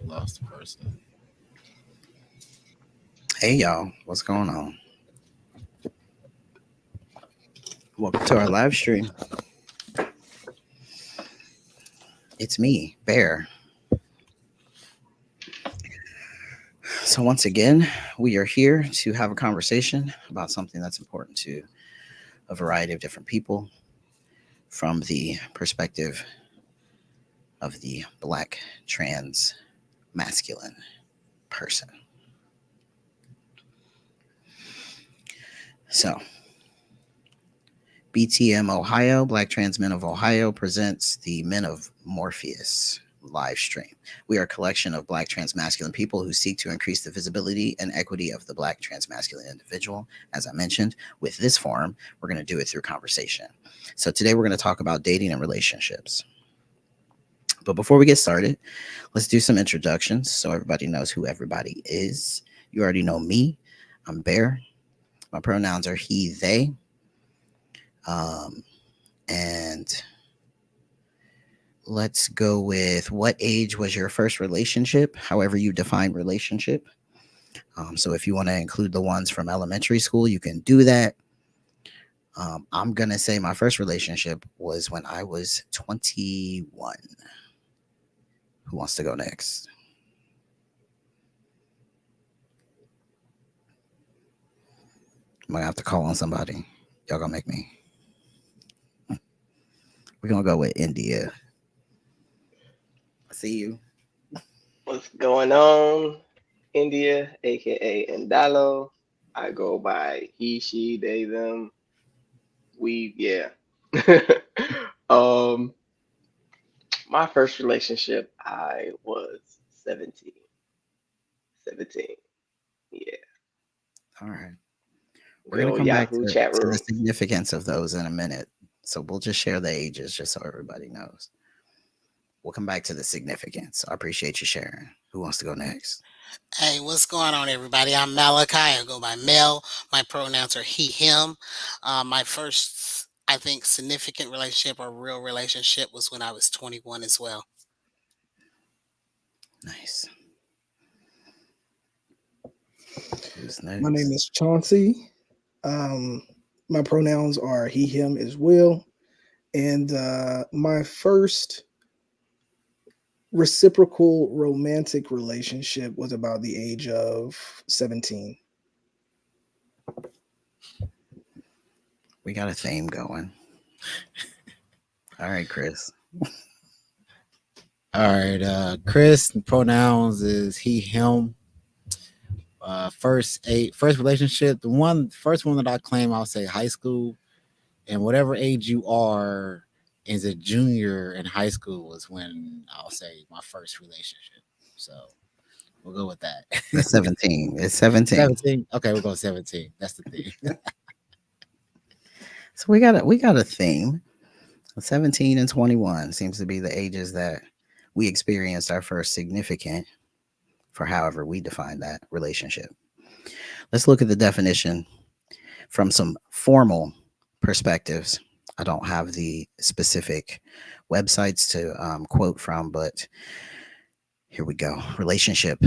Lost the person. Hey y'all, what's going on? Welcome to our live stream. It's me, Bear. So, once again, we are here to have a conversation about something that's important to a variety of different people from the perspective of the black trans masculine person. So, BTM Ohio, Black Trans Men of Ohio, presents the Men of Morpheus live stream. We are a collection of Black trans masculine people who seek to increase the visibility and equity of the Black trans masculine individual. As I mentioned, with this forum, we're going to do it through conversation. So today we're going to talk about dating and relationships. But before we get started, let's do some introductions so everybody knows who everybody is. You already know me. I'm Bear. My pronouns are he, they. Um, and let's go with what age was your first relationship, however you define relationship. So if you want to include the ones from elementary school, you can do that. I'm going to say my first relationship was when I was 21. Who wants to go next? I'm going to have to call on somebody. Y'all going to make me. We're going to go with India. I see you. What's going on? India, aka Indalo. I go by he, she, they, them, we, yeah. um, my first relationship, I was 17. 17. Yeah. All right. We're Good going to old come back Yahoo chat to the room. significance of those in a minute. So we'll just share the ages just so everybody knows. We'll come back to the significance. I appreciate you sharing. Who wants to go next? Hey, what's going on, everybody? I'm Malachi. I go by Mel. My pronouns are he, him. My first, I think, significant relationship or real relationship was when I was 21 as well. Nice. Who's My name next? is Chauncey. Um, my pronouns are he, him as well. And my first reciprocal romantic relationship was about the age of 17. We got a theme going. All right, Chris. All right, Chris. Pronouns is he, him. First relationship. The first one that I claim, I'll say high school, and whatever age you are, as a junior in high school was when I'll say my first relationship. So we'll go with that. That's 17. It's 17. 17. Okay, we'll go 17. That's the thing. So we got a theme. 17 and 21 seems to be the ages that we experienced our first significant, for however we define that, relationship. Let's look at the definition from some formal perspectives. I don't have the specific websites to quote from, but here we go. Relationship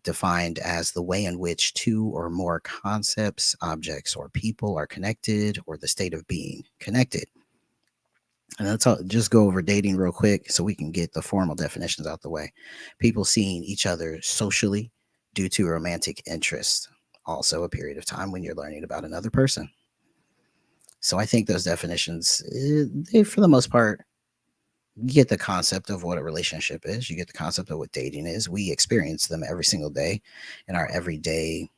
defined as the way in which two or more concepts, objects, or people are connected, or the state of being connected. And let's just go over dating real quick so we can get the formal definitions out the way. People seeing each other socially due to romantic interest. Also, a period of time when you're learning about another person. So I think those definitions, they, for the most part, you get the concept of what a relationship is. You get the concept of what dating is. We experience them every single day in our everyday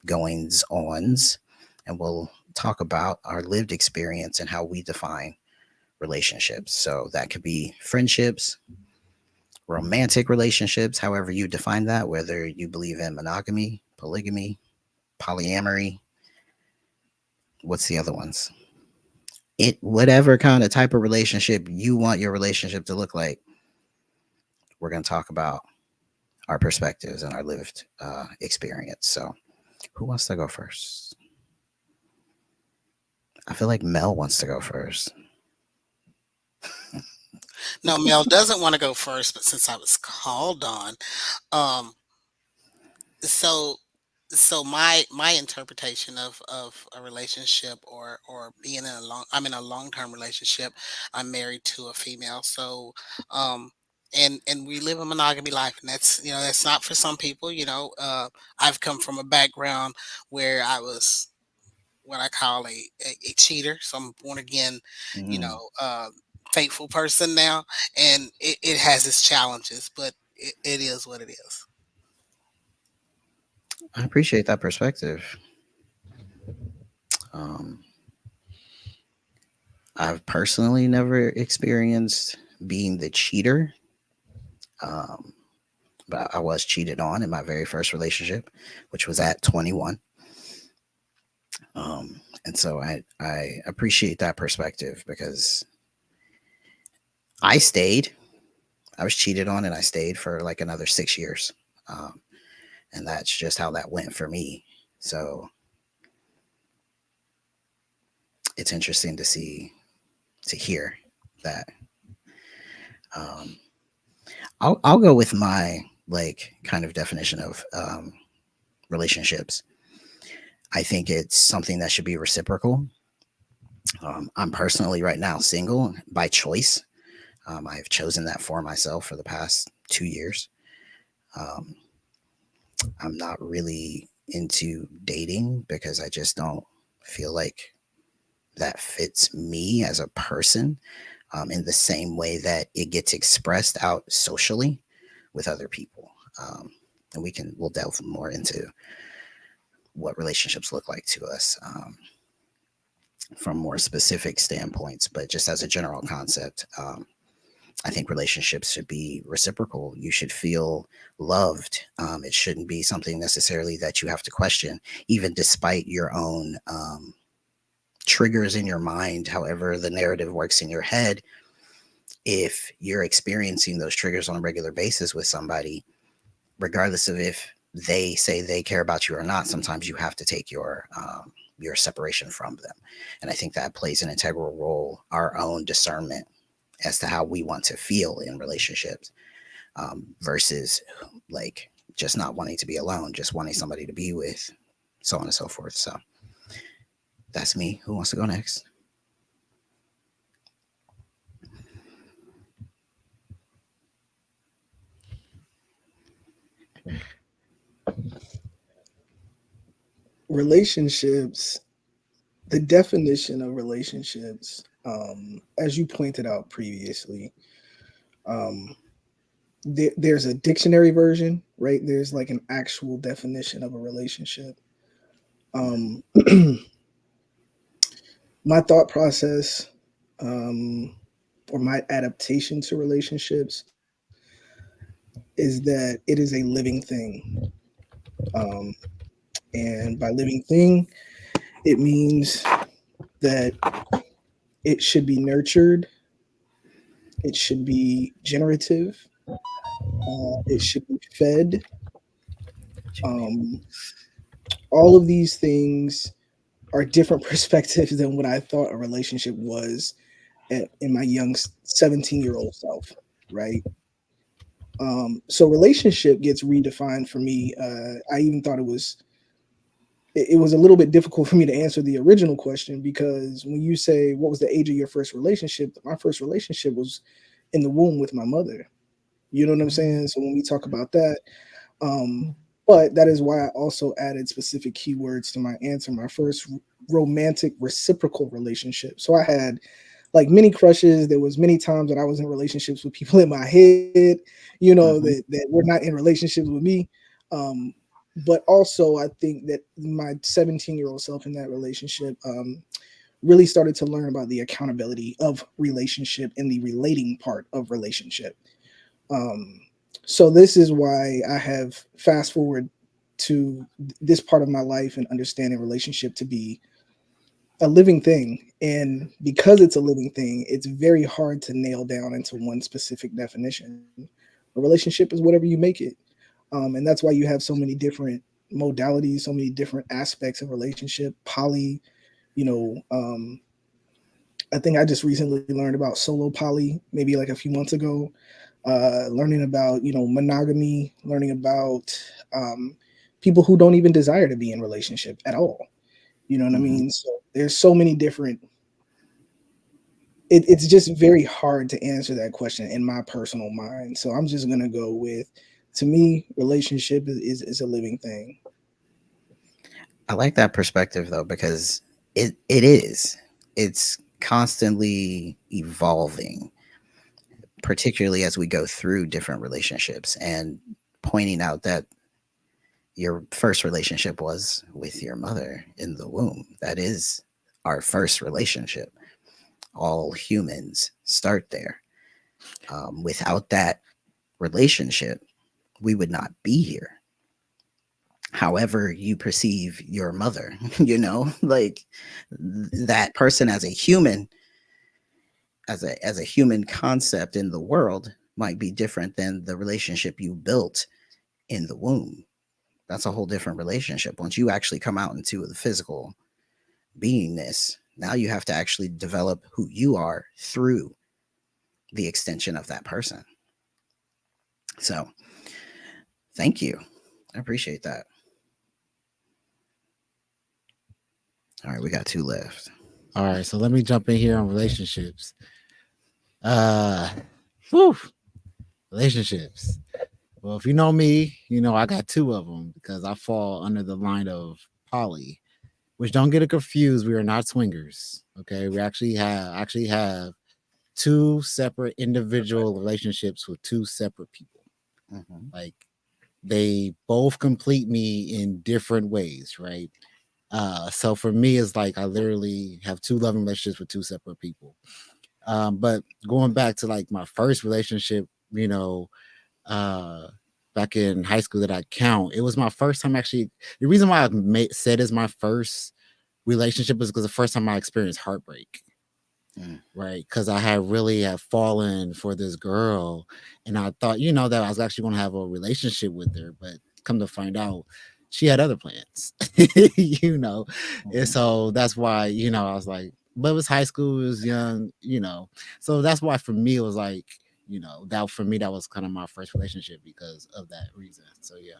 goings ons. And we'll talk about our lived experience and how we define relationships. So that could be friendships, romantic relationships, however you define that, whether you believe in monogamy, polygamy, polyamory. What's the other ones? It whatever kind of type of relationship you want your relationship to look like. We're going to talk about our perspectives and our lived experience. So, who wants to go first? I feel like Mel wants to go first. No, Mel doesn't want to go first, but since I was called on, um, so my interpretation of a relationship or being in a I'm in a long-term relationship. I'm married to a female, so um and we live a monogamy life, and that's, that's not for some people. I've come from a background where I was what I call a cheater, so I'm born again, you Mm, know uh faithful person now, and it has its challenges, but it is what it is. I appreciate that perspective. Um, I've personally never experienced being the cheater, um, but I was cheated on in my very first relationship, which was at 21. And so I appreciate that perspective because I stayed. I was cheated on and I stayed for like another 6 years. Um, and that's just how that went for me. So it's interesting to hear that. Um, I'll go with my like kind of definition of relationships. I think it's something that should be reciprocal. I'm personally right now single by choice. I've chosen that for myself for the past 2 years. Um, I'm not really into dating because I just don't feel like that fits me as a person, in the same way that it gets expressed out socially with other people. And we'll delve more into what relationships look like to us, from more specific standpoints, but just as a general concept. I think relationships should be reciprocal. You should feel loved. It shouldn't be something necessarily that you have to question, even despite your own triggers in your mind, however the narrative works in your head. If you're experiencing those triggers on a regular basis with somebody, regardless of if they say they care about you or not, sometimes you have to take your separation from them. And I think that plays an integral role, our own discernment as to how we want to feel in relationships, versus like just not wanting to be alone, just wanting somebody to be with, so on and so forth. So that's me. Who wants to go next? Relationships, the definition of relationships, as you pointed out previously, um, there's a dictionary version, right? There's like an actual definition of a relationship. Um, my thought process, um, or my adaptation to relationships is that it is a living thing. Um, and by living thing, it means that it should be nurtured, it should be generative, it should be fed. Um, all of these things are different perspectives than what I thought a relationship was in my young 17-year-old self, right? So relationship gets redefined for me. I even thought it was a little bit difficult for me to answer the original question, because when you say what was the age of your first relationship, my first relationship was in the womb with my mother. You know what I'm saying? So when we talk about that, um, but that is why I also added specific keywords to my answer. My first romantic reciprocal relationship. So I had like many crushes. There was many times that I was in relationships with people in my head, Hmm. that were not in relationships with me. Um, but also, I think that my 17-year-old self in that relationship, really started to learn about the accountability of relationship and the relating part of relationship. Um, so this is why I have fast forward to this part of my life and understanding relationship to be a living thing. And because it's a living thing, it's very hard to nail down into one specific definition. A relationship is whatever you make it. And that's why you have so many different modalities, so many different aspects of relationship, poly, you know, I think I just recently learned about solo poly, maybe like a few months ago. Learning about monogamy, learning about um, people who don't even desire to be in relationship at all. You know what I Mhm. mean? So there's so many different. It's just very hard to answer that question in my personal mind. So I'm just gonna go with, to me, relationship is a living thing. I like that perspective though, because it is. It's constantly evolving, particularly as we go through different relationships, and pointing out that your first relationship was with your mother in the womb. That is our first relationship. All humans start there. Without that relationship, we would not be here. However, you perceive your mother, like that person as a human, as a human concept in the world might be different than the relationship you built in the womb. That's a whole different relationship. Once you actually come out into the physical beingness, now you have to actually develop who you are through the extension of that person. So, thank you. I appreciate that. All right, we got two left. All right, so let me jump in here on relationships. Uh, whew, relationships. Well, if you know me, you know I got two of them because I fall under the line of poly. Which don't get it confused. We are not swingers. Okay, we actually have two separate individual relationships with two separate people. Mhm. Like they both complete me in different ways, right? So for me, it's like I literally have two loving relationships with two separate people. But going back to like my first relationship, you know, uh, back in high school that I count, it was my first time actually. The reason why said is my first relationship is because the first time I experienced heartbreak, Mm. right? Because I had really have fallen for this girl, and I thought, that I was actually going to have a relationship with her, but come to find out, she had other plans, you know. And Mhm. so that's why, I was like, but it was high school, it was young, so that's why for me it was like, that for me that was kind of my first relationship because of that reason. So yeah.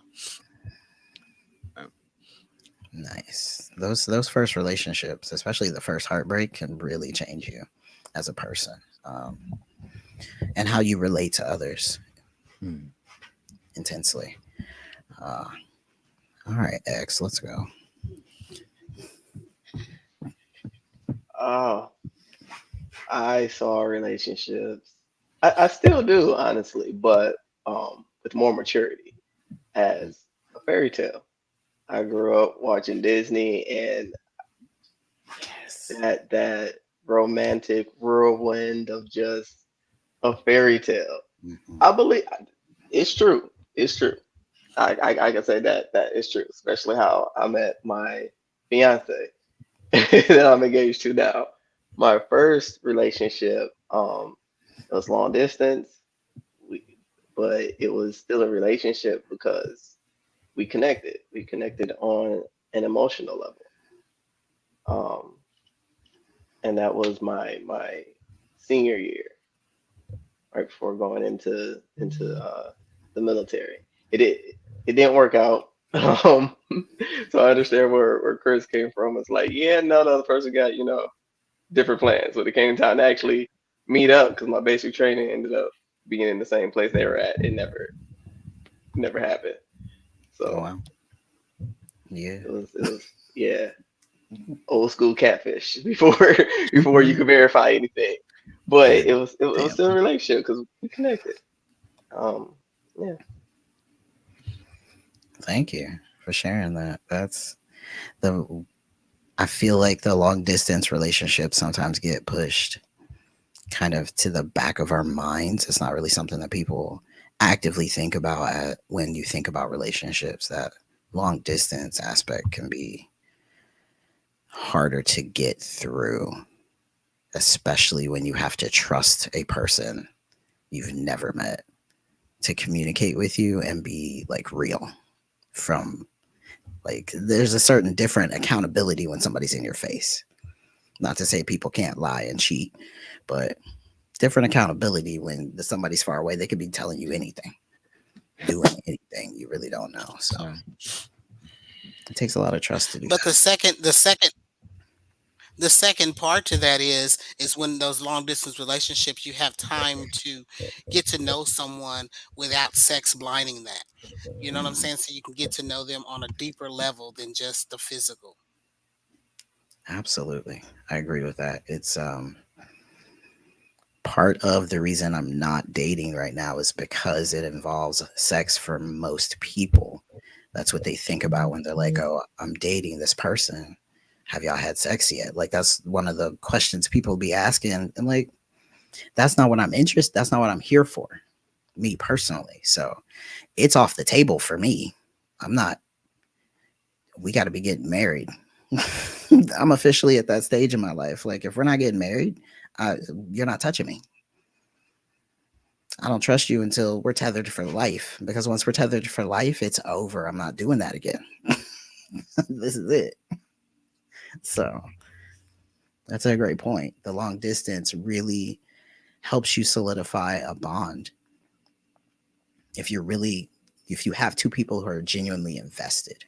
Nice. Those first relationships, especially the first heartbreak, can really change you as a person, and how you relate to others Hmm. intensely. Uh, all right, X, let's go. Oh, I saw relationships. I still do, honestly, but with more maturity as a fairy tale. I grew up watching Disney, and Yes. that romantic whirlwind of just a fairy tale. Mhm. I believe it's true. It's true. I can say that is true, especially how I met my fiance that I'm engaged to now. My first relationship, it was long distance, we, but it was still a relationship because we connected. We connected on an emotional level, um, and that was my senior year, right before going into the military. It didn't work out. Um, so I understand where Chris came from. It's like, yeah, no, the other person got different plans. When it came time to actually meet up, because my basic training ended up being in the same place they were at, it never happened. Oh So wow. Yeah. it was yeah, old school catfish before you could verify anything. But Yeah. it was Damn. still a relationship because we connected. Um, yeah. Thank you for sharing that. That's the. I feel like the long distance relationships sometimes get pushed kind of to the back of our minds. It's not really something that people actively think about when you think about relationships. That long distance aspect can be harder to get through, especially when you have to trust a person you've never met to communicate with you and be like real. From like there's a certain different accountability when somebody's in your face Not to say people can't lie and cheat, but different accountability when somebody's far away. They could be telling you anything, doing anything you really don't know. So Yeah. it takes a lot of trust to do But that. the second part to that is when those long distance relationships, you have time to get to know someone without sex blinding that. You know what I'm saying? So you can get to know them on a deeper level than just the physical. Absolutely. I agree with that. It's part of the reason I'm not dating right now is because it involves sex for most people. That's what they think about when they're like, "Oh, I'm dating this person. Have y'all had sex yet?" Like that's one of the questions people be asking, and like that's not what I'm interested. That's not what I'm here for, me personally. So it's off the table for me. I'm not. We got to be getting married. I'm officially at that stage in my life. Like if we're not getting married, you're not touching me. I don't trust you until we're tethered for life. Because once we're tethered for life, it's over. I'm not doing that again. This is it. So that's a great point. The long distance really helps you solidify a bond. If you're really, if you have two people who are genuinely invested.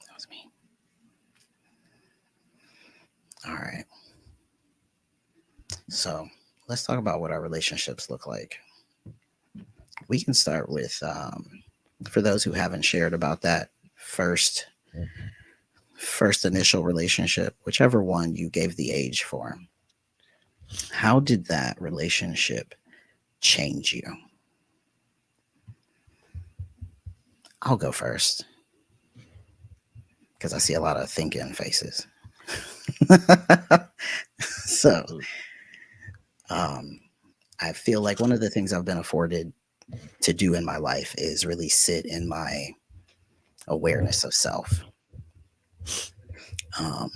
That was me. All right. So let's talk about what our relationships look like. We can start with, for those who haven't shared about that first first initial relationship, whichever one you gave the age for, how did that relationship change you? I'll go first because I see a lot of thinking faces. So, um, I feel like one of the things I've been afforded to do in my life is really sit in my awareness of self. Um,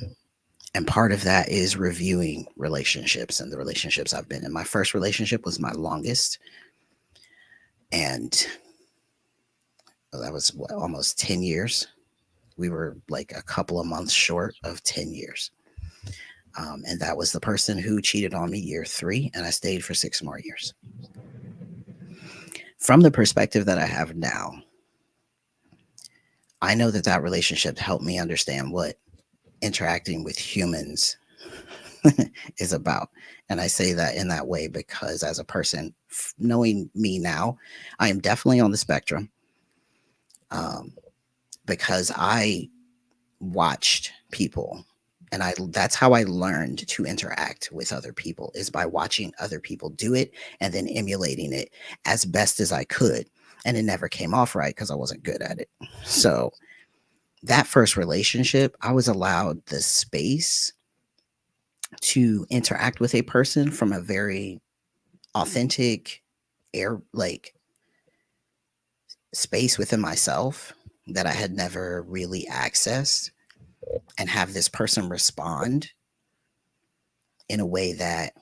and part of that is reviewing relationships and the relationships I've been in. My first relationship was my longest, and that was what, almost 10 years. We were like a couple of months short of 10 years. And that was the person who cheated on me year 3, and I stayed for 6 more years. From the perspective that I have now, I know that that relationship helped me understand what interacting with humans is about. And I say that in that way because as a person, knowing me now, I am definitely on the spectrum, um, because I watched people, and I that's how I learned to interact with other people, is by watching other people do it and then emulating it as best as I could. And it never came off right because I wasn't good at it. So that first relationship, I was allowed the space to interact with a person from a very authentic air like space within myself that I had never really accessed, and have this person respond in a way that,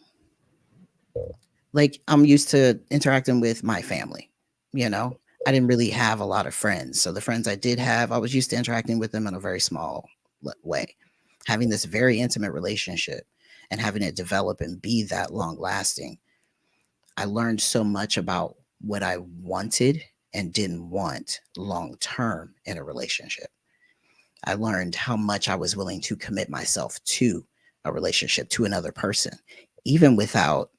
like, I'm used to interacting with my family, you know? I didn't really have a lot of friends. So the friends I did have, I was used to interacting with them in a very small way. Having this very intimate relationship and having it develop and be that long lasting, I learned so much about what I wanted and didn't want long term in a relationship. I learned how much I was willing to commit myself to a relationship, to another person, even without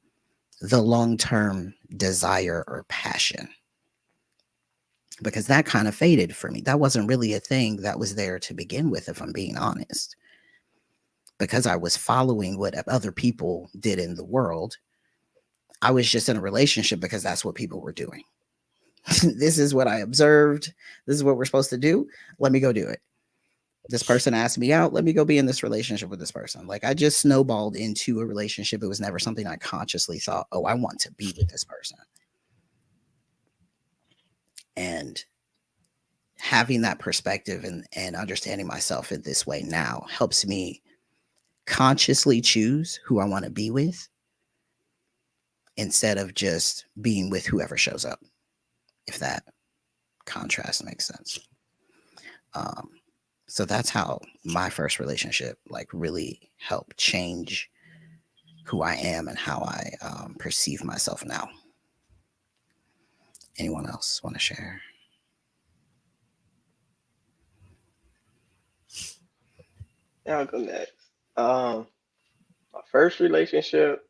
the long term desire or passion, because that kind of faded for me. That wasn't really a thing that was there to begin with, if I'm being honest, because I was following what other people did in the world. I was just in a relationship because that's what people were doing. This is what I observed. This is what we're supposed to do. Let me go do it. This person asked me out. Let me go be in this relationship with this person. Like I just snowballed into a relationship. It was never something I consciously thought, oh, I want to be with this person. And having that perspective and understanding myself in this way now helps me consciously choose who I want to be with instead of just being with whoever shows up, if that contrast makes sense. Um, So that's how my first relationship like really helped change who I am and how I perceive myself now. Anyone else want to share? Yeah, I'll go next. Um, my first relationship,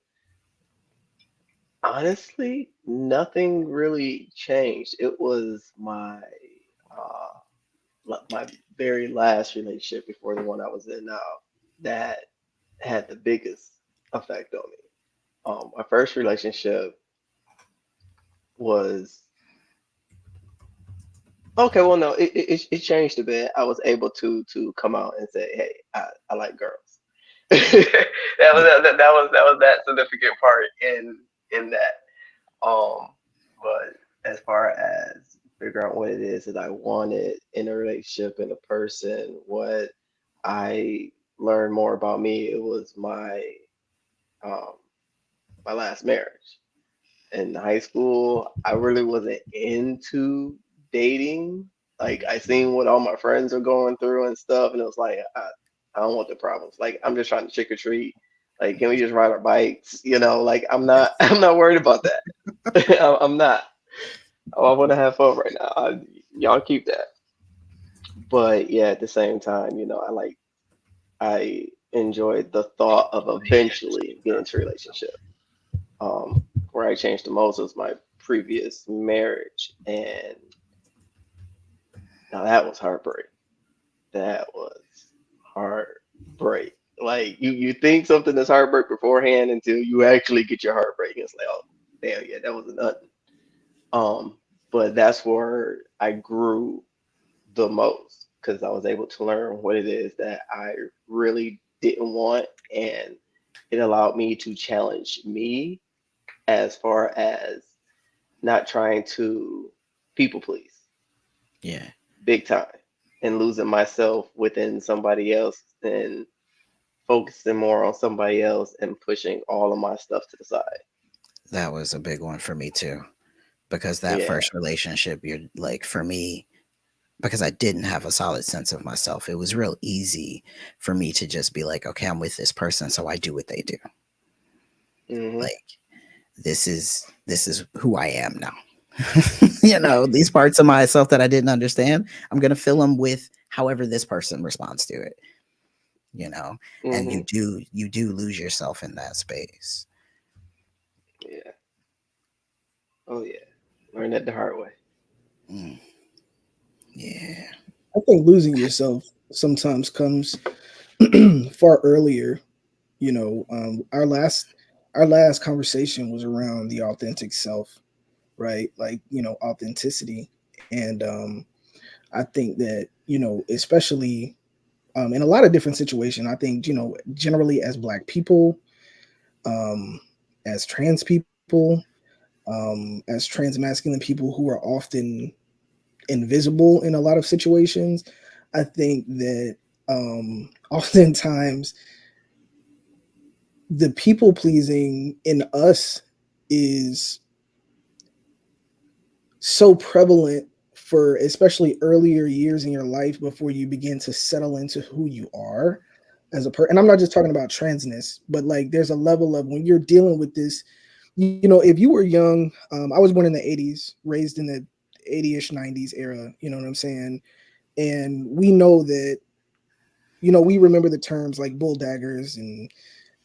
honestly, nothing really changed. It was uh my very last relationship before the one I was in now that had the biggest effect on me. My first relationship was okay. Well, no, it changed a bit. I was able to come out and say, "Hey, I like girls." Yeah, That was that significant part in that. Um, but as far as figuring out what it is that I wanted in a relationship in a person, what I learned more about me, it was um my last marriage. In high school, I really wasn't into dating. Like I seen what all my friends are going through and stuff, and it was like I don't want the problems. Like I'm just trying to trick or treat. Like can we just ride our bikes? Like I'm not I'm not worried about that. I'm not. Oh, I want to have fun right now. Y'all keep that. But yeah, at the same time, I enjoyed the thought of eventually getting into a relationship. Um, where I changed the most was my previous marriage, and now that was heartbreak. That was heartbreak. Like you think something is heartbreak beforehand until you actually get your heartbreak. And it's like, oh, damn, yeah, that was nothing. Um, but that's where I grew the most because I was able to learn what it is that I really didn't want, and it allowed me to challenge me as far as not trying to people please yeah, big time and losing myself within somebody else and focusing more on somebody else and pushing all of my stuff to the side. that was a big one for me too. Because that Yeah. first relationship, you're like, for me, because I didn't have a solid sense of myself, it was real easy for me to just be like, okay, I'm with this person, so I do what they do. Mhm. Like, this is who I am now. These parts of myself that I didn't understand, I'm gonna fill them with however this person responds to it. You know, and you Mhm. do lose yourself in that space. Yeah. Oh yeah. Learn that the hard way. Mm, yeah. I think losing yourself sometimes comes far earlier. Our last conversation was around the authentic self, right? Like authenticity, and I think that especially in a lot of different situations, I think generally as Black people, um, as trans people, as transmasculine people who are often invisible in a lot of situations, I think that oftentimes the people pleasing in us is so prevalent for especially earlier years in your life before you begin to settle into who you are as a person. And I'm not just talking about transness, but like there's a level of when you're dealing with this, if you were young, I was born in the 80s, raised in the 80ish 90s era, you know what I'm saying? And we know that, we remember the terms like bull daggers and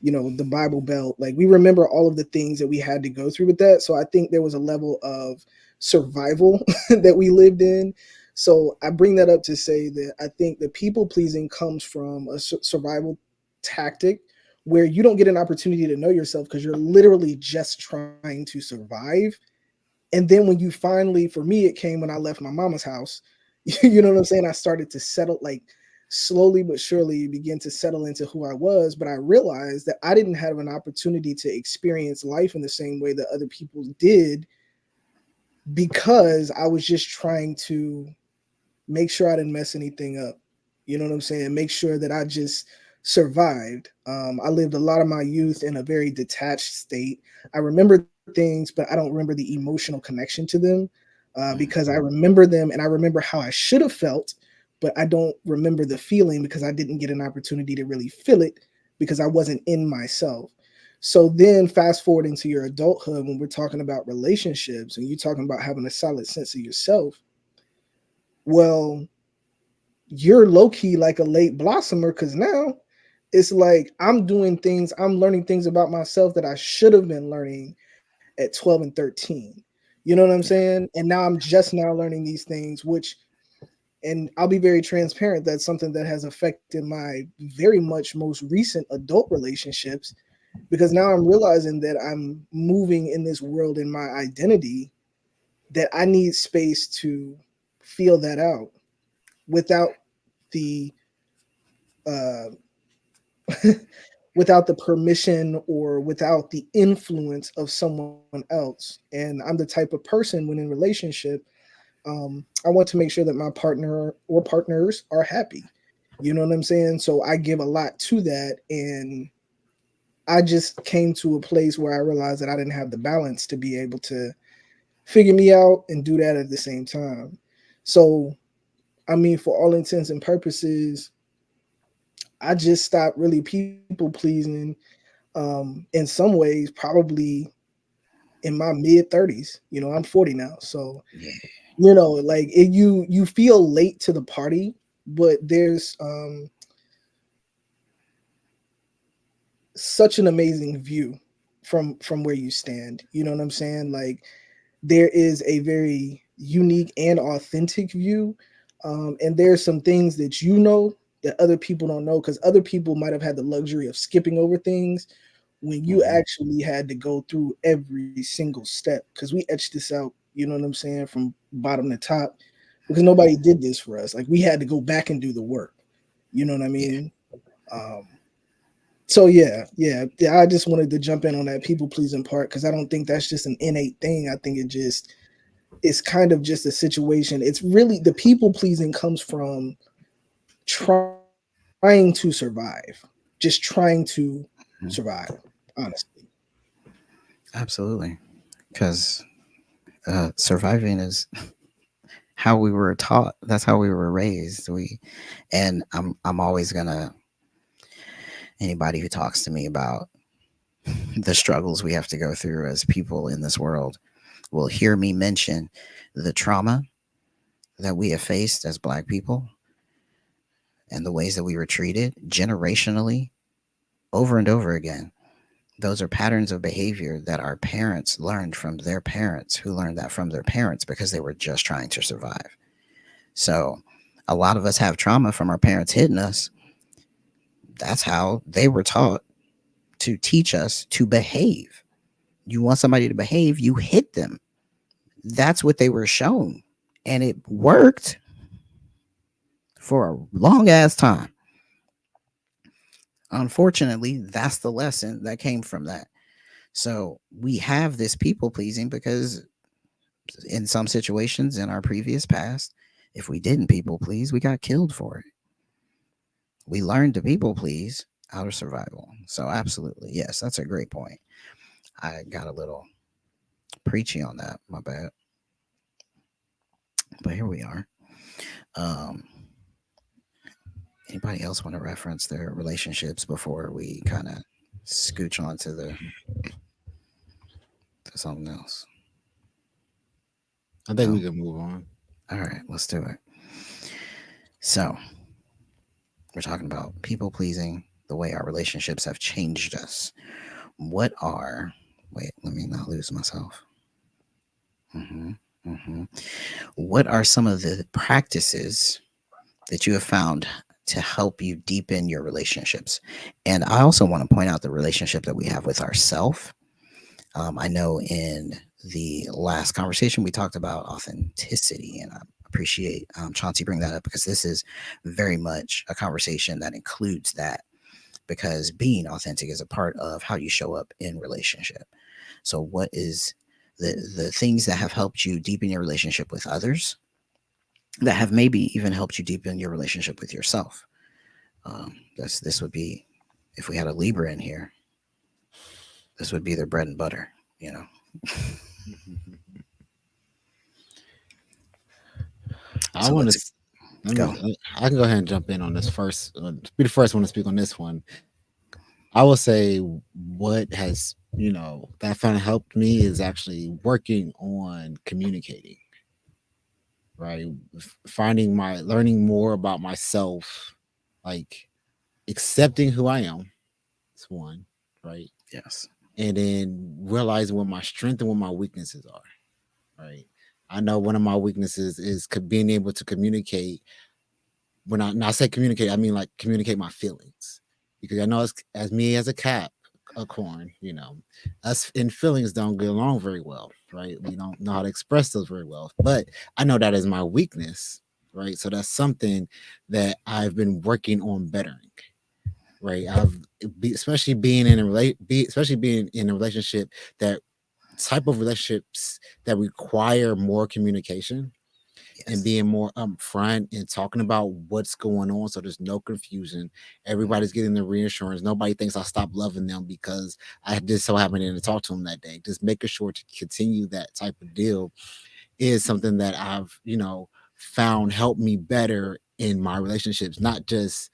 the Bible Belt. Like we remember all of the things that we had to go through with that. So I think there was a level of survival that we lived in. So I bring that up to say that I think the people pleasing comes from a survival tactic where you don't get an opportunity to know yourself because you're literally just trying to survive. And then when you finally, for me, it came when I left my mama's house. You know what I'm saying? I started to settle, like slowly but surely begin to settle into who I was. But I realized that I didn't have an opportunity to experience life in the same way that other people did because I was just trying to make sure I didn't mess anything up. You know what I'm saying? Make sure that I just survived. I lived a lot of my youth in a very detached state. I remember things, but I don't remember the emotional connection to them because I remember them and I remember how I should have felt, but I don't remember the feeling because I didn't get an opportunity to really feel it because I wasn't in myself. So then fast forward into your adulthood when we're talking about relationships and you're talking about having a solid sense of yourself. Well, you're low key like a late blossomer because now it's like I'm doing things, I'm learning things about myself that I should have been learning at 12 and 13. You know what I'm Yeah. saying? And now I'm just now learning these things, which, and I'll be very transparent, that's something that has affected my very much most recent adult relationships because now I'm realizing that I'm moving in this world in my identity that I need space to feel that out without the uh, without the permission or without the influence of someone else. And I'm the type of person when in relationship, I want to make sure that my partner or partners are happy. You know what I'm saying? So I give a lot to that. And I just came to a place where I realized that I didn't have the balance to be able to figure me out and do that at the same time. So, I mean, for all intents and purposes, I just stopped really people pleasing. In some ways, probably in my mid 30s. You know, I'm 40 now, so Yeah. like you feel late to the party, but there's such an amazing view from where you stand. You know what I'm saying? Like there is a very unique and authentic view. And there's some things that you know that other people don't know because other people might have had the luxury of skipping over things when you Hmm. actually had to go through every single step because we etched this out, you know what I'm saying, from bottom to top because nobody did this for us. Like we had to go back and do the work. You know what I Yeah. mean? Um, so yeah, I just wanted to jump in on that people pleasing part because I don't think that's just an innate thing. I think it's kind of just a situation. It's really the people pleasing comes from trying to survive, just trying to survive. Mhm. Honestly, Absolutely. Because surviving is how we were taught. That's how we were raised. And I'm always gonna, anybody who talks to me about the struggles we have to go through as people in this world will hear me mention the trauma that we have faced as Black people and the ways that we were treated generationally over and over again. Those are patterns of behavior that our parents learned from their parents, who learned that from their parents because they were just trying to survive. So, a lot of us have trauma from our parents hitting us. That's how they were taught to teach us to behave. You want somebody to behave, you hit them. That's what they were shown. And it worked for a long ass time. Unfortunately, that's the lesson that came from that. So we have this people pleasing because in some situations in our previous past, if we didn't people please, we got killed for it. We learned to people please out of survival. So absolutely, yes, that's a great point. I got a little preachy on that, my bad. But here we are. Um, Anybody else want to reference their relationships before we kind of scooch on to the to something else? I think we No. can move on. All right, let's do it. So we're talking about people pleasing, the way our relationships have changed us. What are, wait, let me not lose myself. hmm hmm What are some of the practices that you have found to help you deepen your relationships? And I also want to point out the relationship that we have with ourself. I know in the last conversation we talked about authenticity, and I appreciate Chauncey bring that up because this is very much a conversation that includes that because being authentic is a part of how you show up in relationship. So, what is the things that have helped you deepen your relationship with others that have maybe even helped you deepen your relationship with yourself? This would be if we had a Libra in here, this would be their bread and butter, you know. I So want let's to. Let Go. me. I can go ahead and jump in on this first. Be the first one to speak on this one. I will say what has that found helped me is actually working on communicating. Right, finding my learning more about myself, like accepting who I am. It's one, right, Yes. and then realizing what my strength and what my weaknesses are. Right, I know one of my weaknesses is being able to communicate. When I say communicate, I mean like communicate my feelings, because I know as me as a cat, a corn, us in feelings don't get along very well, right? We don't know how to express those very well, but I know that is my weakness, right? So that's something that I've been working on bettering, right? Especially being in especially being in a relationship, that type of relationships that require more communication and Yes. being more upfront and talking about what's going on, so there's no confusion. Everybody's getting the reassurance. Nobody thinks I stopped loving them because I just so happened to talk to them that day. Just making sure to continue that type of deal is something that I've found help me better in my relationships, not just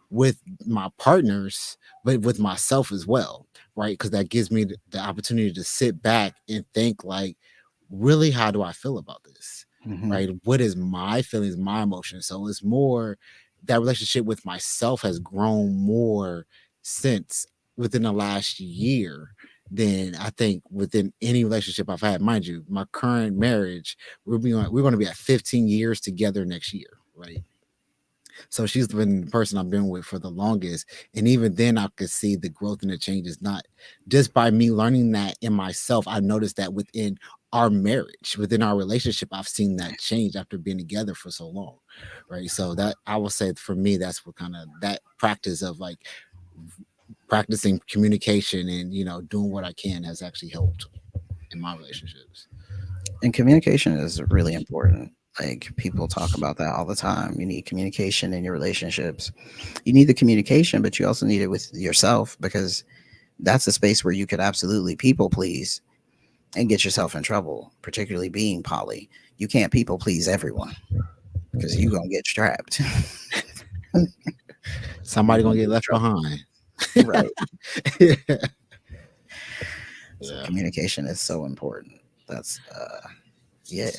with my partners, but with myself as well, right? Because that gives me the opportunity to sit back and think, like, really, how do I feel about this? Hmm. Right? What is my feelings, my emotions? So it's more that relationship with myself has grown more since within the last year than I think within any relationship I've had. Mind you, my current marriage, we're going to be at 15 years together next year, right? So she's been the person I've been with for the longest. And even then, I could see the growth and the changes, not just by me learning that in myself. I noticed that within our marriage, within our relationship, I've seen that change after being together for so long. Right. So that I will say for me, that's what kind of that practice of like practicing communication and, doing what I can has actually helped in my relationships. And communication is really important. Like people talk about that all the time. You need communication in your relationships. You need the communication, but you also need it with yourself because that's a space where you could absolutely people please and get yourself in trouble, particularly being poly. You can't people please everyone because Yeah. you gonna get trapped. You're Somebody gonna gonna get get in left trouble. behind. Right. Yeah. So Yeah. communication is so important. That's yeah.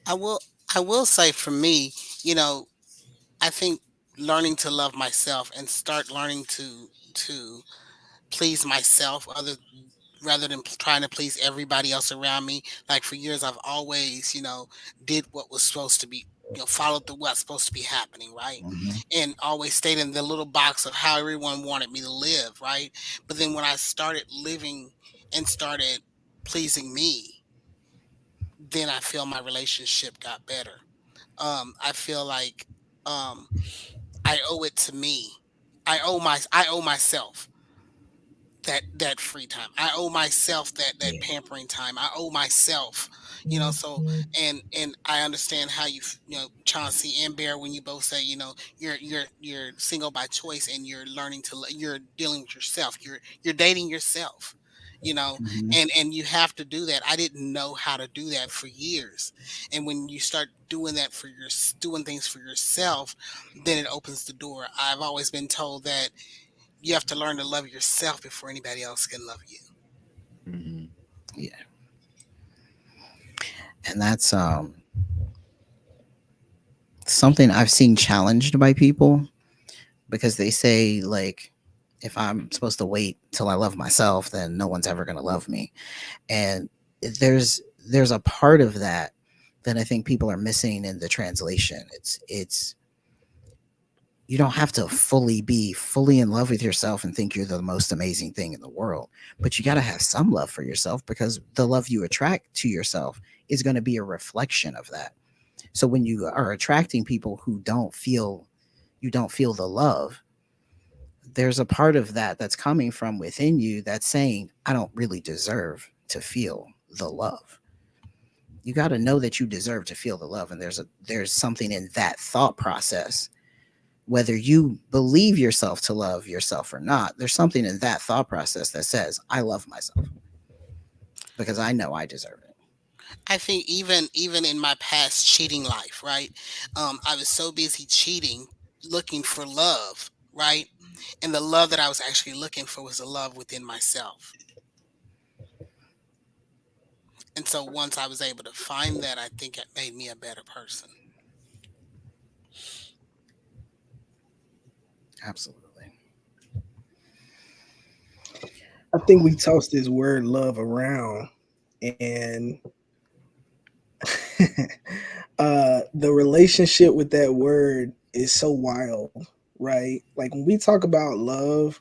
I will I will say for me, you know, I think learning to love myself and start learning to please myself other rather than trying to please everybody else around me. Like for years I've always, did what was supposed to be, followed the what's supposed to be happening, right? Hmm. And always stayed in the little box of how everyone wanted me to live, right? But then when I started living and started pleasing me, then I feel my relationship got better. I feel like um I owe it to me. I owe myself that free time. I owe myself that Yeah. pampering time. I owe myself, so and I understand how Chauncey and Bear, when you both say, you're single by choice and you're learning to you're dealing with yourself. You're dating yourself. You know, Hmm. and you have to do that. I didn't know how to do that for years. And when you start doing that doing things for yourself, then it opens the door. I've always been told that you have to learn to love yourself before anybody else can love you. Mhm. Yeah. And that's something I've seen challenged by people because they say like if I'm supposed to wait till I love myself, then no one's ever going to love me. And there's a part of that that I think people are missing in the translation. It's you don't have to fully be fully in love with yourself and think you're the most amazing thing in the world, but you got to have some love for yourself because the love you attract to yourself is going to be a reflection of that. So when you are attracting people who don't feel you don't feel the love, there's a part of that that's coming from within you that's saying, I don't really deserve to feel the love. You got to know that you deserve to feel the love. And there's something in that thought process, whether you believe yourself to love yourself or not, there's something in that thought process that says, I love myself because I know I deserve it. I think even in my past cheating life, right? I was so busy cheating, looking for love, right? And the love that I was actually looking for was the love within myself. And so once I was able to find that, I think it made me a better person. Absolutely. I think we tossed this word love around, and the relationship with that word is so wild, right? Like when we talk about love,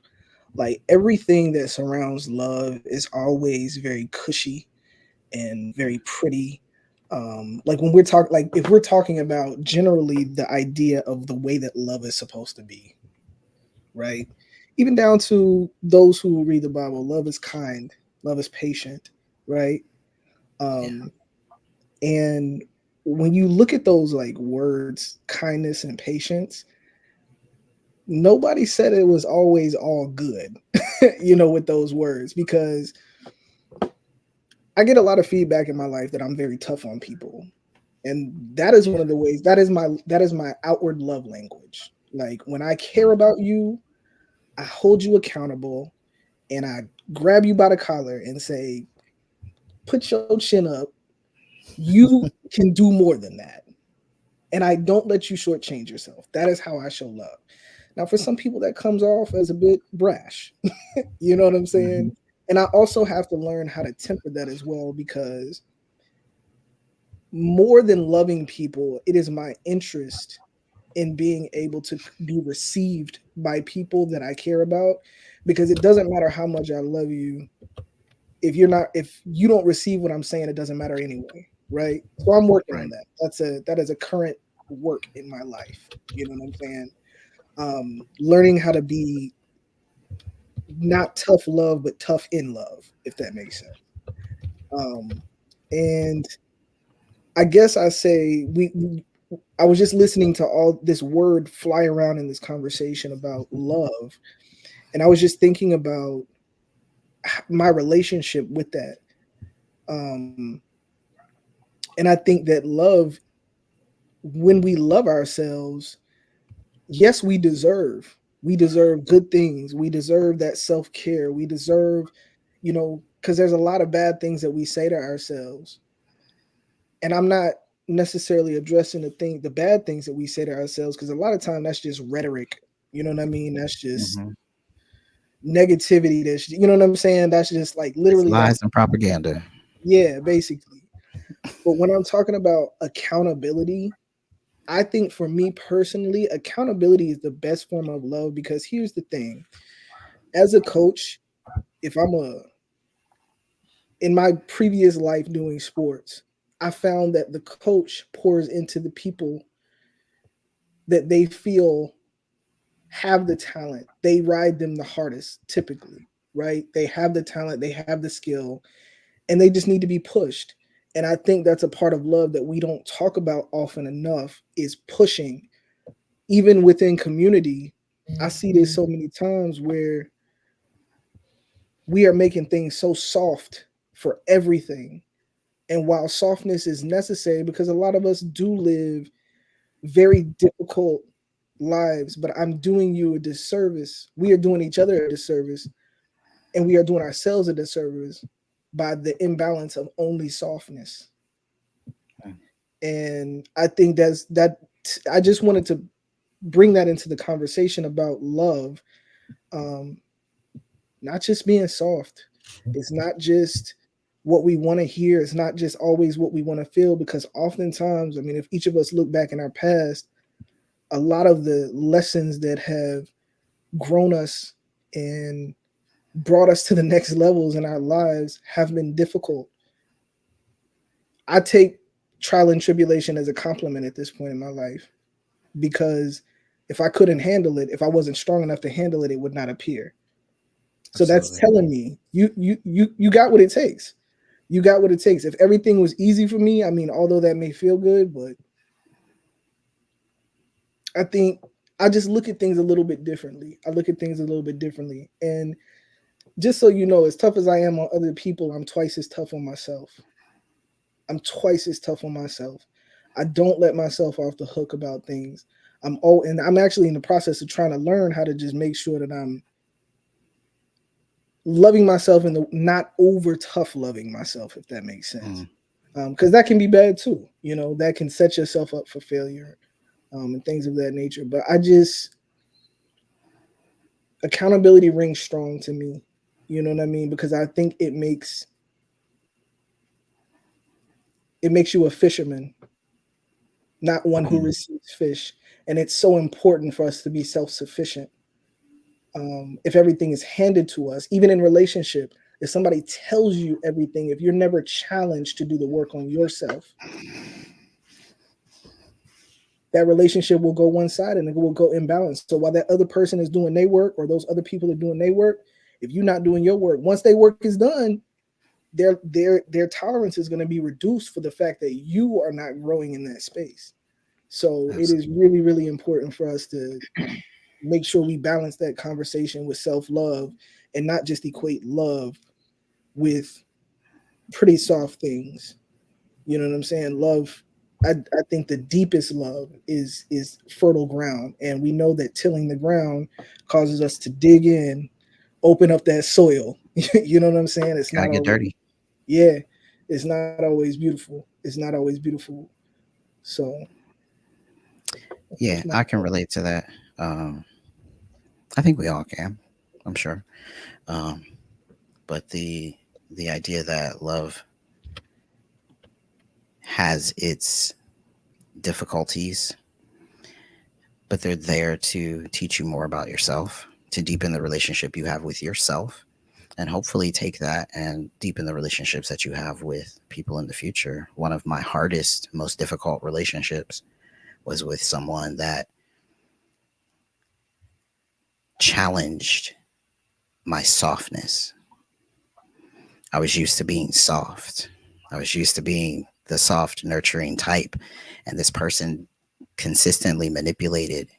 like everything that surrounds love is always very cushy and very pretty. Like when we're talking, like if we're talking about generally the idea of the way that love is supposed to be, right? Even down to those who read the Bible, love is kind, love is patient, right? Yeah. Um, and when you look at those like words, kindness and patience, nobody said it was always all good, with those words, because I get a lot of feedback in my life that I'm very tough on people. And that is one of the ways, that is my outward love language. Like when I care about you, I hold you accountable and I grab you by the collar and say, put your chin up. You can do more than that. And I don't let you shortchange yourself. That is how I show love. Now, for some people, that comes off as a bit brash. You know what I'm Mhm. saying? And I also have to learn how to temper that as well, because more than loving people, it is my interest in being able to be received by people that I care about, because it doesn't matter how much I love you, if you don't receive what I'm saying, it doesn't matter anyway, right? So I'm working on Right. that. That is a current work in my life. You know what I'm saying? Learning how to be not tough love, but tough in love, if that makes sense. Um, and I guess I say I was just listening to all this word fly around in this conversation about love, and I was just thinking about my relationship with that. Um, and I think that love, when we love ourselves, yes, we deserve good things. We deserve that self care. We deserve, because there's a lot of bad things that we say to ourselves, and I'm not necessarily addressing the bad things that we say to ourselves, because a lot of time that's just rhetoric. You know what I mean? That's just Hmm. negativity. You know what I'm saying? That's just like It's literally that's lies and propaganda. yeah, basically. But when I'm talking about accountability, I think for me personally, accountability is the best form of love, because here's the thing. As a coach, if I'm a in my previous life doing sports, I found that the coach pours into the people that they feel have the talent. They ride them the hardest typically, right? They have the talent, they have the skill, and they just need to be pushed. And I think that's a part of love that we don't talk about often enough, is pushing. Even within community, I see this so many times where we are making things so soft for everything. And while softness is necessary, because a lot of us do live very difficult lives, but I'm doing you a disservice. We are doing each other a disservice, and we are doing ourselves a disservice by the imbalance of only softness. And I think I just wanted to bring that into the conversation about love. Um, Not just being soft. It's not just what we want to hear. It's not just always what we want to feel, because oftentimes, I mean, if each of us look back in our past, a lot of the lessons that have grown us and brought us to the next levels in our lives have been difficult. I take trial and tribulation as a compliment at this point in my life, because if I couldn't handle it, if I wasn't strong enough to handle it, it would not appear. So that's Absolutely. telling me you got what it takes. You got what it takes. If everything was easy for me, I mean, although that may feel good, but I think I just look at things a little bit differently. I look at things a little bit differently. And just so you know, as tough as I am on other people, I'm twice as tough on myself. I'm twice as tough on myself. I don't let myself off the hook about things. And I'm actually in the process of trying to learn how to just make sure that I'm loving myself and not over tough loving myself, if that makes sense. Mm. Because that can be bad too. That can set yourself up for failure, and things of that nature. But accountability rings strong to me. You know what I mean? Because I think it makes you a fisherman, not one who Mm. receives fish. And it's so important for us to be self-sufficient. If everything is handed to us, even in relationship, if somebody tells you everything, if you're never challenged to do the work on yourself, that relationship will go one side and it will go imbalanced. So while that other person is doing their work, or those other people are doing their work, if you're not doing your work, once their work is done, their tolerance is going to be reduced for the fact that you are not growing in that space. So it is Absolutely. really, really important for us to make sure we balance that conversation with self-love, and not just equate love with pretty soft things. You know what I'm saying? Love, I think the deepest love is fertile ground. And we know that tilling the ground causes us to dig in, open up that soil. You know what I'm saying? It's Gotta not get always, dirty. yeah, it's not always beautiful. It's not always beautiful. So Yeah, that's my I can relate to that. Um, I think we all can. I'm sure. Um, but the idea that love has its difficulties, but they're there to teach you more about yourself, to deepen the relationship you have with yourself, and hopefully take that and deepen the relationships that you have with people in the future. One of my hardest, most difficult relationships was with someone that challenged my softness. I was used to being soft. I was used to being the soft, nurturing type. And this person consistently manipulated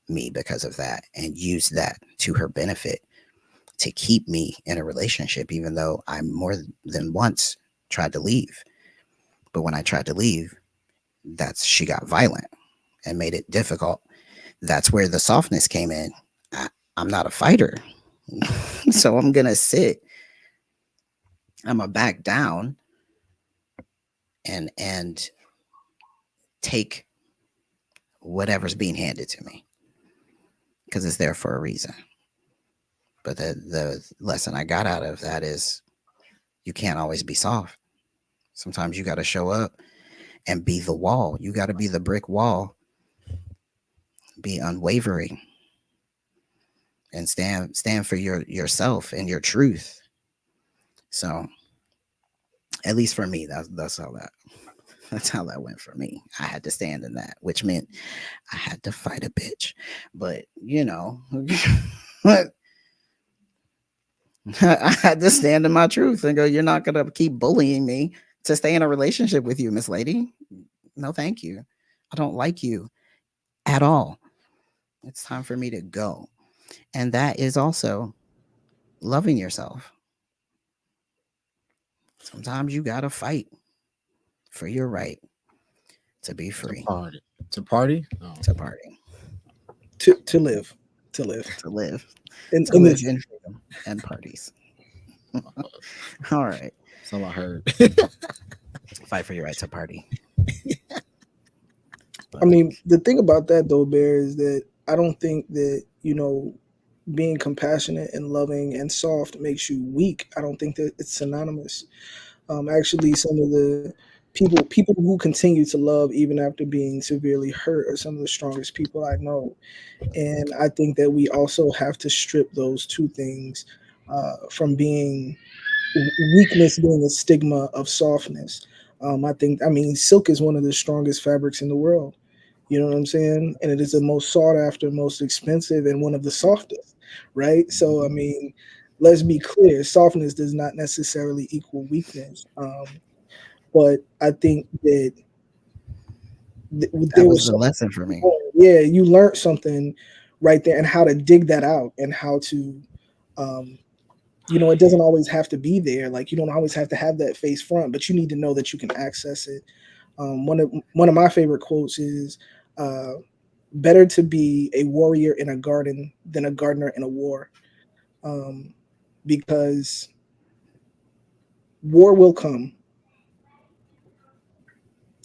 me because of that and used that to her benefit to keep me in a relationship, even though I more than once tried to leave. But when I tried to leave, she got violent and made it difficult. That's where the softness came in. I'm not a fighter. So I'm going to sit, I'm going to back down and take whatever's being handed to me because it's there for a reason. But the lesson I got out of that is you can't always be soft. Sometimes you got to show up and be the wall. You got to be the brick wall, be unwavering, and stand for yourself and your truth. So at least for me, that's how that went for me. I had to stand in that, which meant I had to fight a bitch. But I had to stand in my truth and go, you're not gonna keep bullying me to stay in a relationship with you, Miss Lady. No, thank you. I don't like you at all. It's time for me to go. And that is also loving yourself. Sometimes you gotta fight for your right to be To free, party. To party? Oh. to party, to live, to live, to live, to in live this. in freedom and parties. All right. That's all I heard. Fight for your right to party. I But mean, the thing about that though, Bear, is that I don't think that being compassionate and loving and soft makes you weak. I don't think that it's synonymous. Actually, some of the people who continue to love even after being severely hurt are some of the strongest people I know. And I think that we also have to strip those two things from being weakness being a stigma of softness. I mean, silk is one of the strongest fabrics in the world. You know what I'm saying? And it is the most sought after, most expensive, and one of the softest, right? So, I mean, let's be clear, softness does not necessarily equal weakness. But I think that that there was was the something, lesson for me. yeah, you learned something right there, and how to dig that out, and how to um, It doesn't always have to be there. Like, you don't always have to have that face front, but you need to know that you can access it. One of my favorite quotes is, uh, "Better to be a warrior in a garden than a gardener in a war," um, because war will come,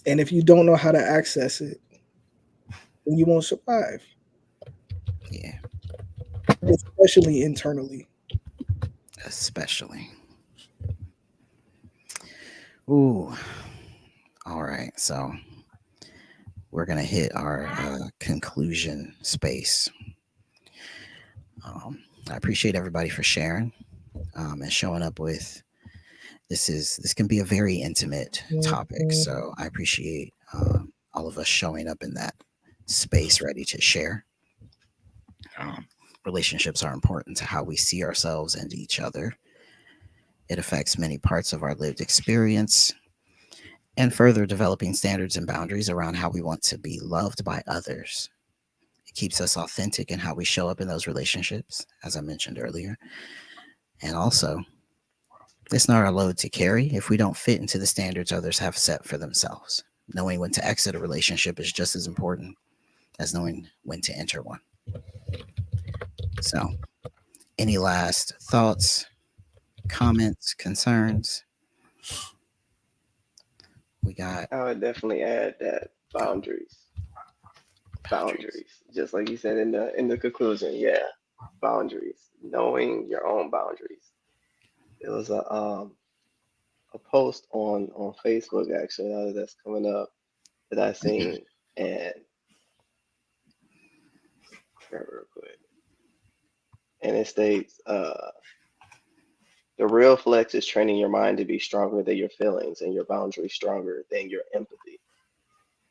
and if you don't know how to access it, then you won't survive, Yeah, especially internally. especially. Ooh, all right. So we're gonna hit our conclusion space. Um, I appreciate everybody for sharing and showing up with this can be a very intimate topic. So I appreciate all of us showing up in that space, ready to share. Um, Relationships are important to how we see ourselves and each other. It affects many parts of our lived experience and further developing standards and boundaries around how we want to be loved by others. It keeps us authentic in how we show up in those relationships, as I mentioned earlier. And also, it's not our load to carry if we don't fit into the standards others have set for themselves. Knowing when to exit a relationship is just as important as knowing when to enter one. So, any last thoughts, comments, concerns? We got I would definitely add that boundaries, boundaries. boundaries, just like you said in the conclusion. Yeah, boundaries, knowing your own boundaries. It was a post on Facebook actually that's coming up that I seen and real quick, and it states the real flex is training your mind to be stronger than your feelings and your boundaries stronger than your empathy,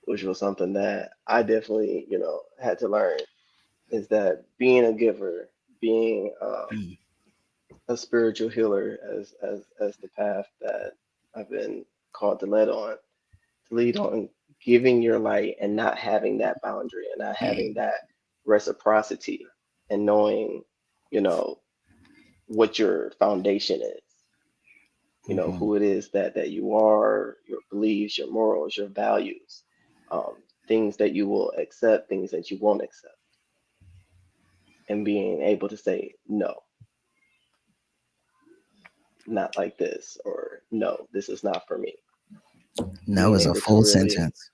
which was something that I definitely had to learn. Is that being a giver, being Mm, a spiritual healer, as the path that I've been called to lead on, giving your light and not having that boundary and not having that reciprocity and knowing, you know, what your foundation is, mhm. who it is that you are, your beliefs, your morals, your values, things that you will accept, things that you won't accept, and being able to say no, not like this, or no, this is not for me. No Being is a able to full really, sentence.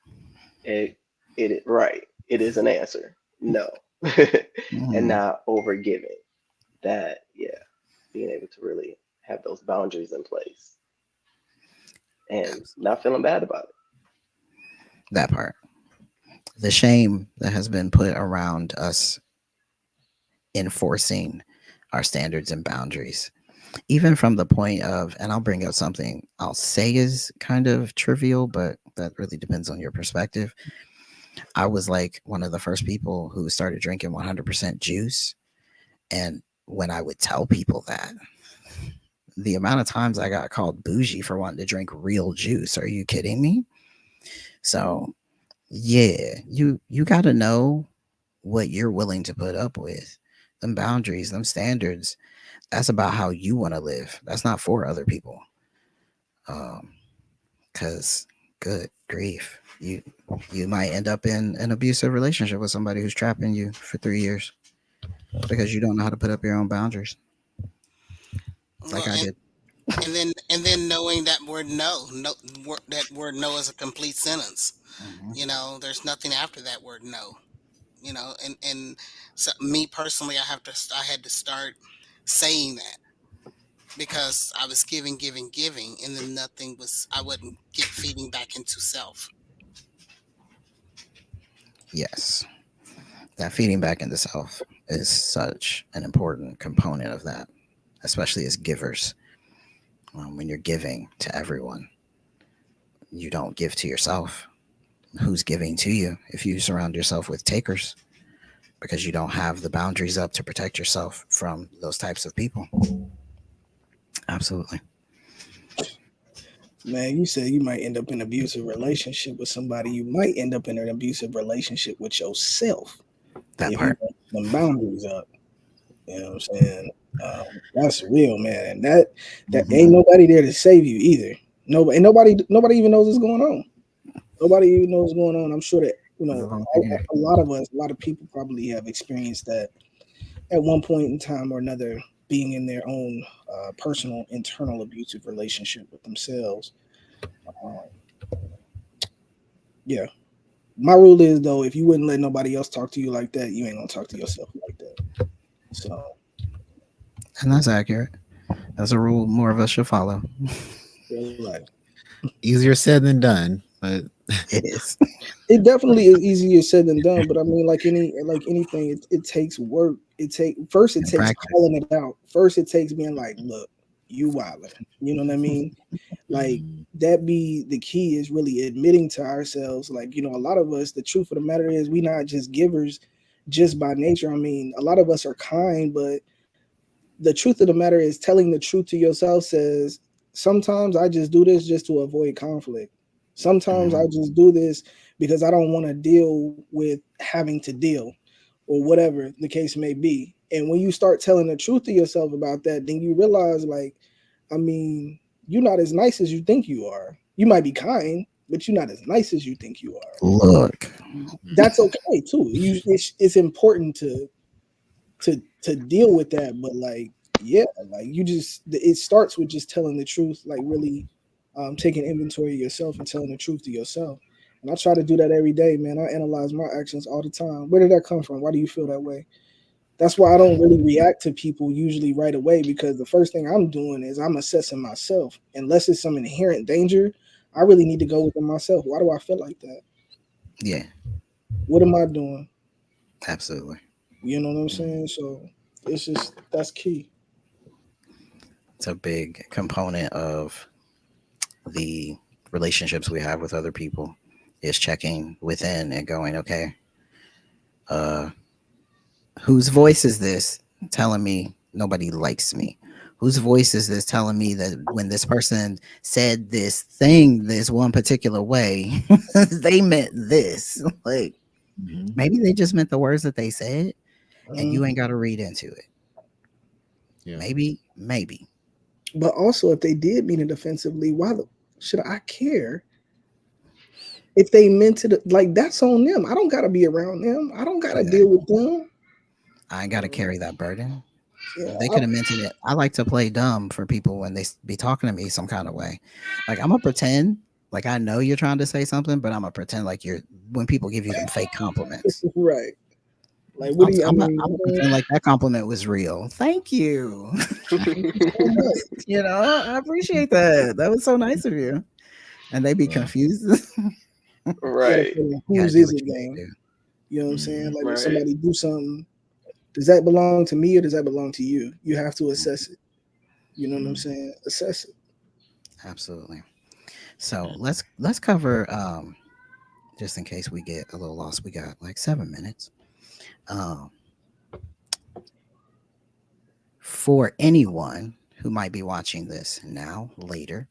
right, it is an answer, no, and Mhm. not over giving. That, yeah, being able to really have those boundaries in place and not feeling bad about it. That part. The shame that has been put around us enforcing our standards and boundaries, even from the point of, and I'll bring up something I'll say is kind of trivial, but that really depends on your perspective. I was like one of the first people who started drinking 100% juice. And when I would tell people that, the amount of times I got called bougie for wanting to drink real juice. Are you kidding me? So yeah, you got to know what you're willing to put up with. Them boundaries, them standards. That's about how you want to live. That's not for other people. Um, Cause good grief, you might end up in an abusive relationship with somebody who's trapping you for 3 years because you don't know how to put up your own boundaries, like Well, I and did. and then knowing that word no, no, that word no is a complete sentence. Hmm. There's nothing after that word no. And so me personally, I had to start saying that because I was giving, giving, giving, and then nothing was. I wasn't get feeding back into self. Yes, that feeding back into self is such an important component of that, especially as givers. When you're giving to everyone, you don't give to yourself. Who's giving to you if you surround yourself with takers because you don't have the boundaries up to protect yourself from those types of people? Absolutely. Man, you said you might end up in an abusive relationship with somebody. You might end up in an abusive relationship with yourself That if you part. don't put them boundaries up. You know what I'm saying? That's real, man. And that ain't Mhm. nobody there to save you either. Nobody even knows what's going on. Nobody even knows what's going on. I'm sure that a lot of us, a lot of people probably have experienced that at one point in time or another, being in their own personal internal abusive relationship with themselves. Um, yeah, my rule is though, if you wouldn't let nobody else talk to you like that, you ain't gonna talk to yourself like that. So And that's accurate. That's a rule more of us should follow. real life. Easier said than done, but It is. It definitely is easier said than done, but I mean, like anything, it takes work. It In takes practice. calling it out. First, it takes being like, look, you wildin'. You know what I mean? Like mm, that be the key is really admitting to ourselves. Like a lot of us, the truth of the matter is, we not just givers, just by nature. I mean, a lot of us are kind, but the truth of the matter is telling the truth to yourself says sometimes I just do this just to avoid conflict. Sometimes I Mhm. just do this because I don't want to deal with having to deal or whatever the case may be. And when you start telling the truth to yourself about that, then you realize, like, I mean, you're not as nice as you think you are. You might be kind, but you're not as nice as you think you are. Look. That's mm, okay too. It's important to deal with that, but like, yeah, like it starts with just telling the truth, like really taking inventory of yourself and telling the truth to yourself. And I try to do that every day, man. I analyze my actions all the time. Where did that come from? Why do you feel that way? That's why I don't really react to people usually right away, because the first thing I'm doing is I'm assessing myself. Unless it's some inherent danger, I really need to go within myself. Why do I feel like that? Yeah, What am I doing? absolutely. You know what I'm mm, saying? So it's just that's key. It's a big component of the relationships we have with other people is checking within and going, okay, uh, whose voice is this telling me nobody likes me? Whose voice is this telling me that when this person said this thing this one particular way, they meant this? Like mhm. maybe they just meant the words that they said, and you Mhm. ain't got to read into it. Yeah. Maybe. But also, if they did mean it offensively, should I care? If they meant it like, that's on them. I don't gotta be around them. I don't gotta deal Exactly. with them. I ain't got to carry that burden. Yeah, They could have meant it. I like to play dumb for people when they be talking to me some kind of way. Like I'm gonna pretend like I know you're trying to say something, but I'm gonna pretend like you're when people give you them fake compliments. right. Like, what do you? I I'm mean, gonna pretend like that compliment was real. Thank you. thank you so much. You know, I appreciate that. That was so nice of you. And they be Yeah. confused. You gotta Right. feel like, You gotta whose do is what it you then? gotta do. You know what I'm saying? Mhm. Like, when Right. somebody do something, does that belong to me or does that belong to you? You have to assess it. You know what I'm Mhm. saying? Assess it. Absolutely. So let's cover just in case we get a little lost. We got like 7 minutes. Um, for anyone who might be watching this now, later,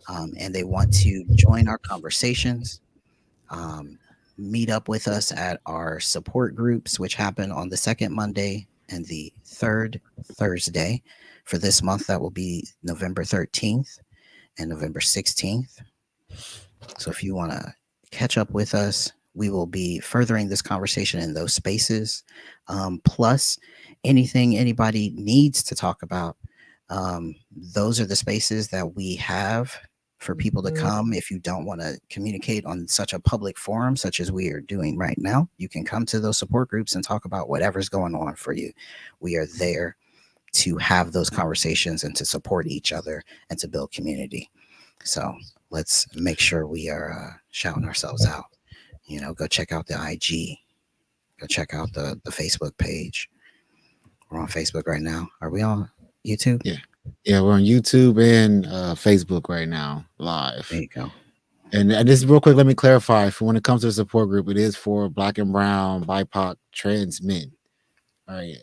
and they want to join our conversations, um, meet up with us at our support groups, which happen on the second Monday and the third Thursday. For this month, that will be November 13th and November 16th. So if you want to catch up with us, we will be furthering this conversation in those spaces. Plus, anything anybody needs to talk about, um, those are the spaces that we have for people to come. If you don't want to communicate on such a public forum, such as we are doing right now, you can come to those support groups and talk about whatever's going on for you. We are there to have those conversations and to support each other and to build community. So let's make sure we are shouting ourselves out. You know, go check out the IG, go check out the Facebook page. We're on Facebook right now. Are we on YouTube? Yeah. Yeah, we're on YouTube and Facebook right now, There live. you go. And just real quick, let me clarify: for when it comes to the support group, it is for Black and Brown, BIPOC, trans men. All right.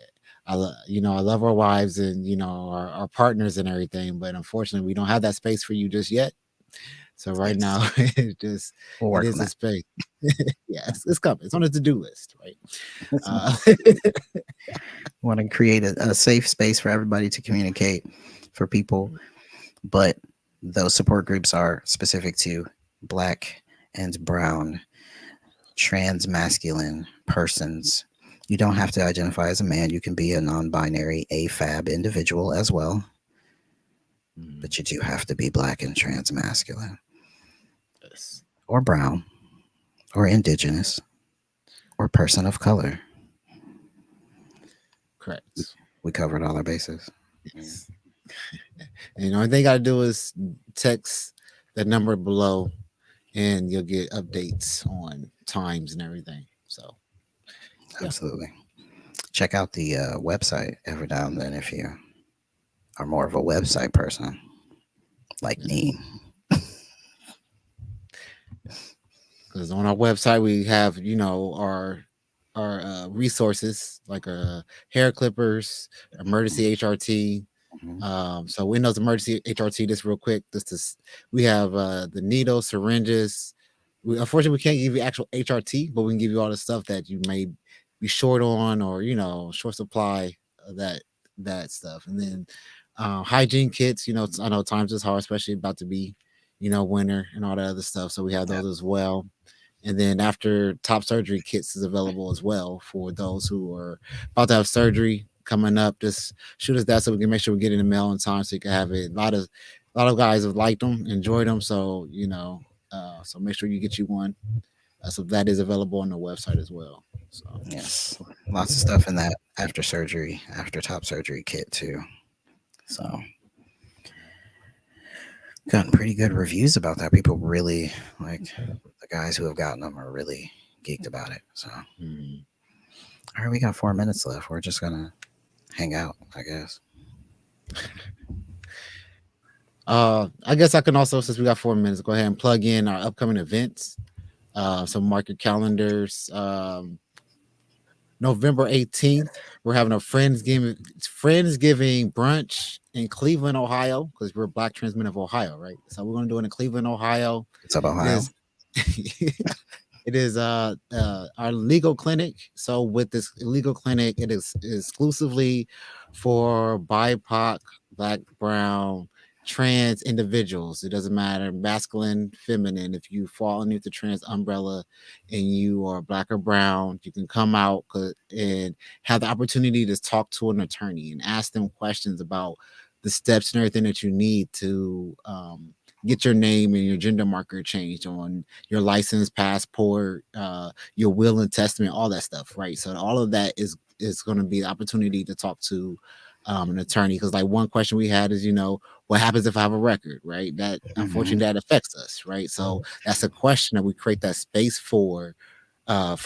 I love our wives and our partners and everything, but unfortunately, we don't have that space for you just yet. So right Yes, now, we'll it work is on a that. space. Yeah, it's coming. It's on the to-do list, right? Uh, Want to create a safe space for everybody to communicate for people, but those support groups are specific to Black and brown transmasculine persons. You don't have to identify as a man. You can be a non-binary AFAB individual as well, but you do have to be Black and transmasculine yes, or brown or indigenous or person of color. correct. We covered all our bases. Yes. And the only thing you gotta do is text the number below, and you'll get updates on times and everything. So yeah, Absolutely. Check out the website every now and then if you are more of a website person like yeah. me. Because on our website we have our resources like hair clippers, emergency HRT. Mhm. So Windows emergency HRT. Just real quick, we have the needles, syringes. Unfortunately, we can't give you actual HRT, but we can give you all the stuff that you may be short on, or short supply of that stuff. And then hygiene kits. I know times is hard, especially about to be winter and all that other stuff. So we have Yeah, those as well. And then after top surgery kits is available as well for those who are about to have surgery coming up. Just shoot us that so we can make sure we get in the mail in time so you can have it. A lot of guys have liked them, enjoyed them. So so make sure you get you one. So that is available on the website as well. So yes. Lots of stuff in that after surgery, after top surgery kit too. So gotten pretty good reviews about that. People really like the guys who have gotten them are really geeked about it. So mhm. all right, we got 4 minutes left. We're just gonna hang out, I guess. I guess I can also, since we got 4 minutes, go ahead and plug in our upcoming events. So mark your calendars. November 18th, we're having a Friendsgiving brunch in Cleveland, Ohio, because we're Black Trans Men of Ohio, right? So we're gonna do it in Cleveland, Ohio. What's up, It Ohio? is it is our legal clinic. So with this legal clinic, it is exclusively for BIPOC, Black, Brown, trans individuals. It doesn't matter, masculine, feminine. If you fall underneath the trans umbrella and you are Black or brown, you can come out and have the opportunity to talk to an attorney and ask them questions about the steps and everything that you need to get your name and your gender marker changed on your license, passport, your will and testament, all that stuff, right? So all of that is going to be the opportunity to talk to an attorney. Because like one question we had is, what happens if I have a record, right? That Hmm. unfortunately that affects us, right? So that's a question that we create that space for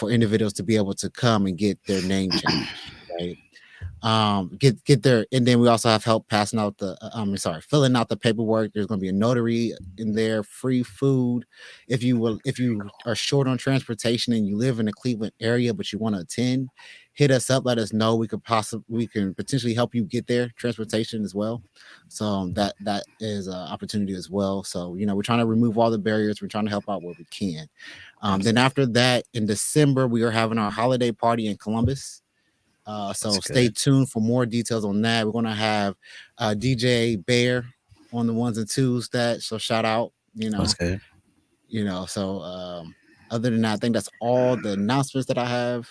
individuals to be able to come and get their name changed, right? Get there. And then we also have help passing out filling out the paperwork. There's going to be a notary in there, free food. If you are short on transportation and you live in the Cleveland area but you want to attend, hit us up, let us know. We can potentially help you get there, transportation as well. So that is an opportunity as well. So we're trying to remove all the barriers. We're trying to help out where we can. Then Absolutely. after that, in December, we are having our holiday party in Columbus. That's So stay good. tuned for more details on that. We're gonna have DJ Bear on the ones and twos. So shout out, What's good? So other than that, I think that's all the announcements that I have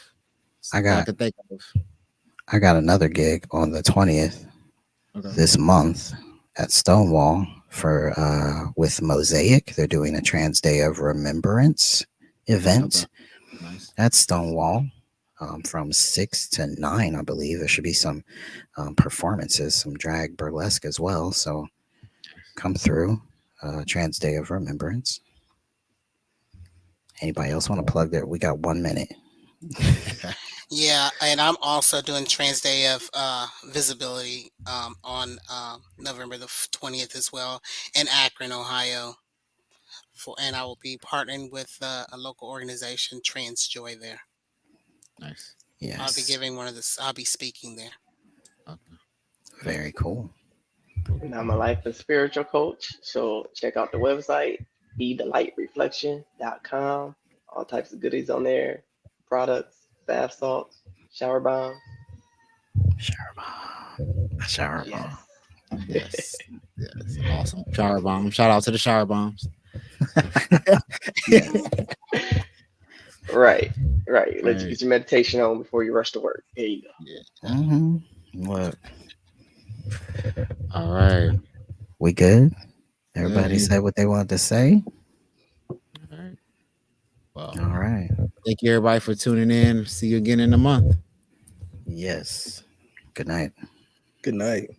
I that I got could think of. I got another gig on the 20th Okay. this month at Stonewall for with Mosaic. They're doing a Trans Day of Remembrance Okay. event Nice. at Stonewall from 6 to 9, I believe. There should be some performances, some drag burlesque as well. So come through. Trans Day of Remembrance. Anybody else want to plug there? We got 1 minute. Yeah, and I'm also doing Trans Day of Visibility on November the 20th as well in Akron, Ohio. And I will be partnering with a local organization, Trans Joy. There, Nice. I'll be Yes. giving I'll be speaking there. Okay. Very cool. And I'm a life and spiritual coach. So check out the website BeTheLightReflection.com. All types of goodies on there. Products, bath salts, shower bombs. Shower bomb. A shower Yes. bomb. Yes. Yes. Awesome. Shower bomb. Shout out to the shower bombs. Yes. Right. Right. Let you Right. get your meditation on before you rush to work. There you go. Yeah. Mm-hmm. Look, All right. we good? Everybody Yeah. said what they wanted to say. All right. Well, All right. thank you everybody for tuning in. See you again in a month. Yes. Good night. Good night.